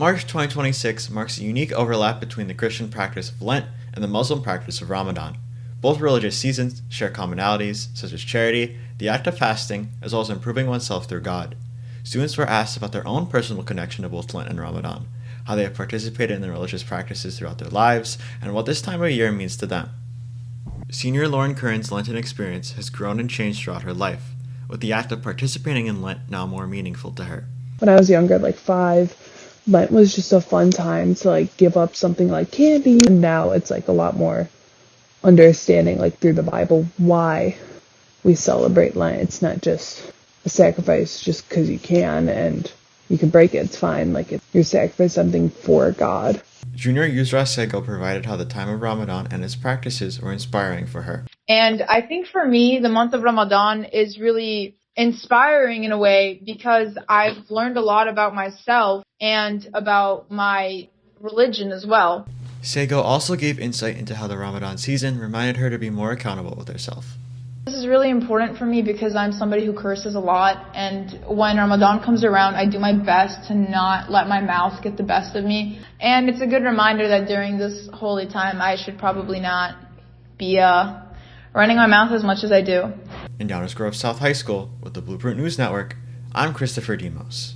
March 2026 marks a unique overlap between the Christian practice of Lent and the Muslim practice of Ramadan. Both religious seasons share commonalities such as charity, the act of fasting, as well as improving oneself through God. Students were asked about their own personal connection to both Lent and Ramadan, how they have participated in the religious practices throughout their lives, and what this time of year means to them. Senior Lauren Curran's Lenten experience has grown and changed throughout her life, with the act of participating in Lent now more meaningful to her. When I was younger, like 5, Lent was just a fun time to like give up something like candy. And now it's like a lot more understanding, like through the Bible, why we celebrate Lent. It's not just a sacrifice just because you can and you can break it. It's fine. Like you're sacrificing something for God. Junior Yusra Sego provided how the time of Ramadan and its practices were inspiring for her. And I think for me, the month of Ramadan is really inspiring in a way because I've learned a lot about myself and about my religion as well. Sego also gave insight into how the Ramadan season reminded her to be more accountable with herself. This is really important for me because I'm somebody who curses a lot, and when Ramadan comes around, I do my best to not let my mouth get the best of me. And it's a good reminder that during this holy time, I should probably not be running my mouth as much as I do. In Downers Grove South High School with the Blueprint News Network, I'm Christopher Demos.